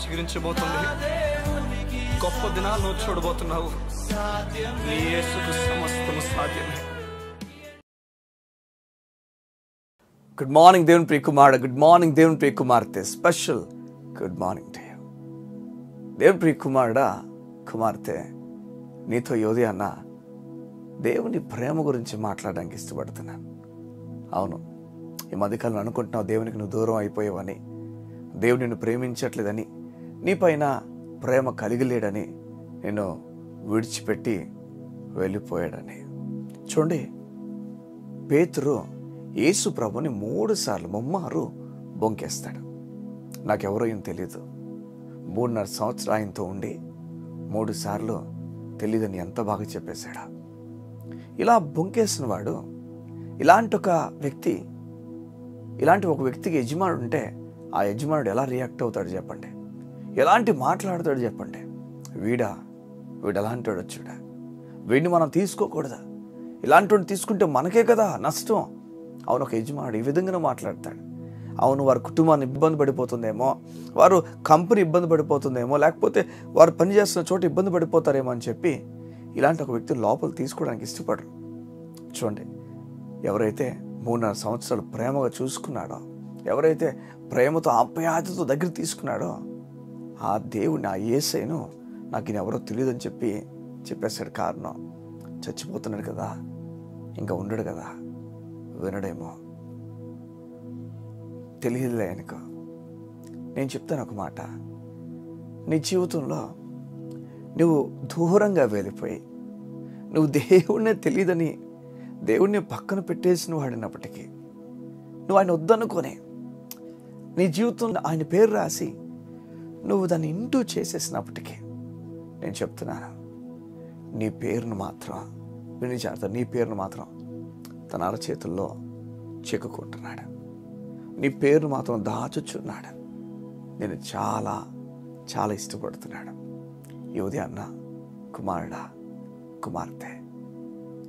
చిగురించబోతుంది. గొప్ప దినాలు నువ్వు చూడబోతున్నావు. నీ యేసుకు సమస్తము సాధ్యమే. గుడ్ మార్నింగ్ దేవుని ప్రియ కుమారుడు, గుడ్ మార్నింగ్ దేవుని ప్రియ కుమార్తె. Special good morning to you. దేవుని ప్రియ కుమారుడా, కుమార్తె, నీతో యోధి అన్న దేవుని ప్రేమ గురించి మాట్లాడడానికి ఇష్టపడుతున్నాను. అవును, ఈ మధ్యకాలం అనుకుంటున్నావు దేవునికి నువ్వు దూరం అయిపోయావని, దేవుడు నిన్ను ప్రేమించట్లేదని, నీపైన ప్రేమ కలిగిలేడని, నేను విడిచిపెట్టి వెళ్ళిపోయాడని. చూడండి, పేతురు యేసు ప్రభుని 3 సార్లు ముమ్మారు బొంకేస్తాడు. నాకెవరో ఏం తెలీదు. 3.5 సంవత్సరాలు ఆయనతో ఉండి 3 సార్లు తెలీదని ఎంత బాగా చెప్పేశాడా. ఇలా బొంకేసిన వాడు, ఇలాంటి ఒక వ్యక్తికి యజమానుడు ఉంటే ఆ యజమానుడు ఎలా రియాక్ట్ అవుతాడు చెప్పండి, ఎలాంటి మాట్లాడతాడు చెప్పండి. వీడు ఎలాంటి వాడు వచ్చాడా, వీడిని మనం తీసుకోకూడదా, ఇలాంటి వాడిని తీసుకుంటే మనకే కదా నష్టం. అవును, ఒక యజమానుడు ఈ విధంగానే మాట్లాడతాడు. అవును, వారి కుటుంబాన్ని ఇబ్బంది పడిపోతుందేమో, వారు కంపెనీ ఇబ్బంది పడిపోతుందేమో, లేకపోతే వారు పనిచేస్తున్న చోట ఇబ్బంది పడిపోతారేమో అని చెప్పి ఇలాంటి ఒక వ్యక్తి లోపల తీసుకోవడానికి ఇష్టపడరు. చూడండి, ఎవరైతే 3.5 సంవత్సరాలు ప్రేమగా చూసుకున్నాడో, ఎవరైతే ప్రేమతో ఆప్యాయతతో దగ్గర తీసుకున్నాడో, ఆ దేవుడిని, ఆ యేసయ్యను నాకు ఈయన ఎవరో తెలియదని చెప్పేశాడు. కారణం, చచ్చిపోతున్నాడు కదా, ఇంకా ఉండడు కదా, వినడేమో, తెలియదులే ఆయనకు. నేను చెప్తాను ఒక మాట, నీ జీవితంలో నువ్వు దూరంగా వెళ్ళిపోయి, నువ్వు దేవుడినే తెలియదని దేవుడిని పక్కన పెట్టేసిన వాడినప్పటికీ, నువ్వు ఆయన వద్దనుకొని నీ జీవితంలో ఆయన పేరు రాసి నువ్వు దాన్ని ఇంటూ చేసేసినప్పటికీ, నేను చెప్తున్నాను, నీ పేరును మాత్రం నీ పేరును మాత్రం తన అరచేతుల్లో చెక్కుకుంటున్నాడు. నీ పేరును మాత్రం దాచుచున్నాడు. నేను చాలా చాలా ఇష్టపడుతున్నాడు. ఈ ఉదయాన్న కుమారుడా, కుమార్తె,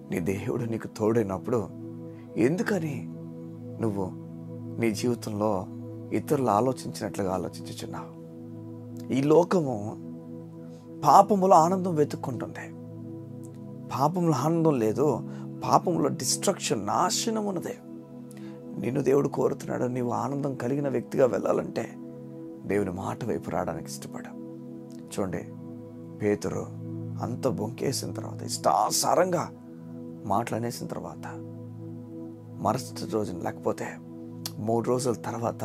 నీ దేవుడు నీకు తోడైనప్పుడు ఎందుకని నువ్వు నీ జీవితంలో ఇతరులు ఆలోచించినట్లుగా ఆలోచించుచున్నావు? ఈ లోకము పాపములో ఆనందం వెతుక్కుంటుంది. పాపంలో ఆనందం లేదు, పాపంలో డిస్ట్రక్షన్, నాశనం ఉన్నదే. నిన్ను దేవుడు కోరుతున్నాడు. నీవు ఆనందం కలిగిన వ్యక్తిగా వెళ్ళాలంటే దేవుని మాట వైపు రావడానికి ఇష్టపడ. చూడండి, పేతురు అంత బొంకేసిన తర్వాత, ఇష్టాసారంగా మాటలనేసిన తర్వాత, మరుసటి రోజున లేకపోతే 3 రోజుల తర్వాత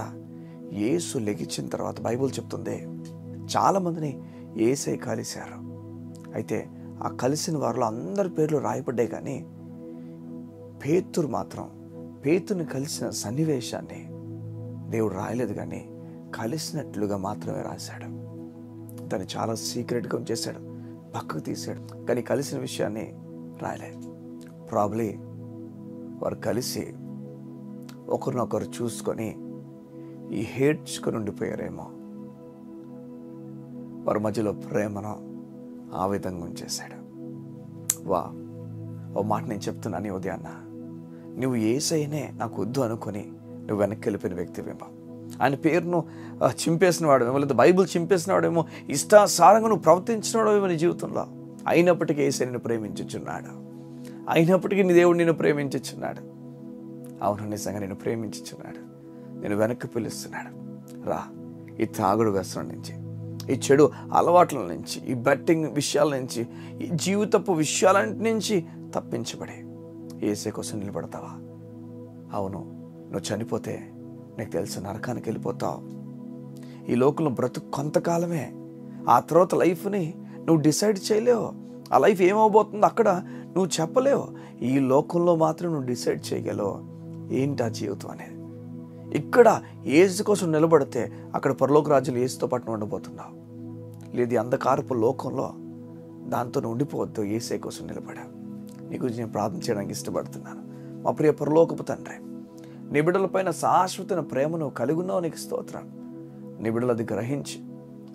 యేసు లెగిచిన తర్వాత బైబిల్ చెప్తుంది, చాలామందిని యేసయ్య కలిశారు. అయితే ఆ కలిసిన వారిలో అందరి పేర్లు రాయబడ్డాయి, కానీ పేతురుని కలిసిన సన్నివేశాన్ని దేవుడు రాయలేదు, కానీ కలిసినట్లుగా మాత్రమే రాశాడు. దాన్ని చాలా సీక్రెట్గా ఉంచేశాడు, పక్కకు తీశాడు, కానీ కలిసిన విషయాన్ని రాయలేదు. ప్రాబ్లీ వారు కలిసి ఒకరినొకరు చూసుకొని ఈ హేడ్చుకొని ఉండిపోయారేమో. వారి మధ్యలో ప్రేమను ఆ విధంగా ఉంచేశాడు. ఓ మాట నేను చెప్తున్నాను, ఉదయాన్న నువ్వు యేసయ్యనే నాకు వద్దు అనుకొని నువ్వు వెనక్కి వెళ్ళిపోయిన వ్యక్తివేమో, ఆయన పేరును చింపేసిన వాడేమో, లేదా బైబిల్ చింపేసిన వాడేమో, ఇష్టాసారంగా నువ్వు ప్రవర్తించిన వాడేమో నీ జీవితంలో. అయినప్పటికీ యేసయ్య నిన్ను ప్రేమించుచున్నాడు. అయినప్పటికీ నీ దేవుడు నిన్ను ప్రేమించుచున్నాడు. అవును, నిజంగా నిన్ను ప్రేమించుచున్నాడు. నేను వెనక్కి పిలుస్తున్నాడు. రా, ఈ తాగుడు వ్యసనం నుంచి, ఈ చెడు అలవాట్ల నుంచి, ఈ బెట్టింగ్ విషయాల నుంచి, ఈ జీవితపు విషయాలన్నిటి నుంచి తప్పించబడి యేసయ్య కోసం నిలబడతావా? అవును, నువ్వు చనిపోతే నీకు తెలుసు నరకానికి వెళ్ళిపోతావు. ఈ లోకంలో బ్రతుకు కొంతకాలమే, ఆ తర్వాత లైఫ్ని నువ్వు డిసైడ్ చేయలేవు. ఆ లైఫ్ ఏమవబోతుందో అక్కడ నువ్వు చెప్పలేవు. ఈ లోకంలో మాత్రం నువ్వు డిసైడ్ చేయగలవు ఏంటి ఆ జీవితం అనేది. ఇక్కడ యేసు కోసం నిలబడితే అక్కడ పరలోక రాజ్యంలో యేసుతో పాటు ఉండబోతున్నావు. లేదు, అంధకారపు లోకంలో దాంతో ఉండిపోవద్దు. యేసయ్య కోసం నిలబడా. నీ గురించి నేను ప్రార్థన చేయడానికి ఇష్టపడుతున్నాను. మా ప్రియ పరలోకపు తండ్రి, నీ బిడ్డలపైన శాశ్వతమైన ప్రేమను కలిగి ఉన్నావు, నీకు స్తోత్రం. నీ బిడ్డలది గ్రహించి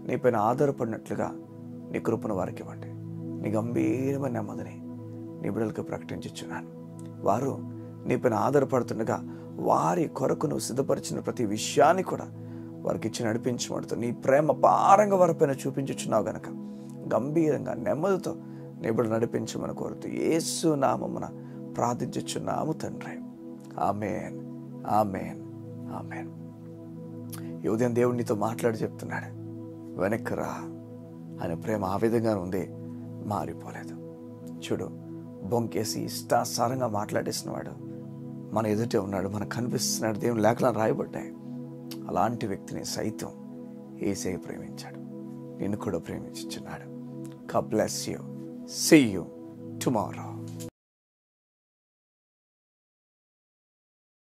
నీపైన ఆధారపడినట్లుగా నీ కృపను వారికి ఇవ్వండి. నీ గంభీరమైన నెమ్మదిని నీ బిడ్డలకు ప్రకటించుచున్నాను. వారు నీపైన ఆధారపడుతుండగా వారి కొరకు నువ్వు సిద్ధపరిచిన ప్రతి విషయాన్ని కూడా వారికి ఇచ్చి నడిపించబడుతూ నీ ప్రేమ పారంగా వారిపైన చూపించుచున్నావు గనక గంభీరంగా నెమ్మదితో నిబుడు నడిపించమని కోరుతూ యేసు నామమున ప్రార్థించుచున్నాము తండ్రి. ఆమేన్, ఆమేన్, ఆమేన్. ఈ ఉదయం దేవుడు నీతో మాట్లాడి చెప్తున్నాడు, వెనక్కి రా. ఆయన ప్రేమ ఆ విధంగా ఉంది, మారిపోలేదు. చూడు, బొంకేసి ఇష్టాసారంగా మాట్లాడేసిన వాడు మన ఎదుటే ఉన్నాడు, మనకు కనిపిస్తున్నాడు. దేవుని లేఖలను రాయబడ్డాయి. అలాంటి వ్యక్తిని సైతం యేసయ్య ప్రేమించాడు, నిన్ను కూడా ప్రేమించుచున్నాడు. God bless you. See you tomorrow.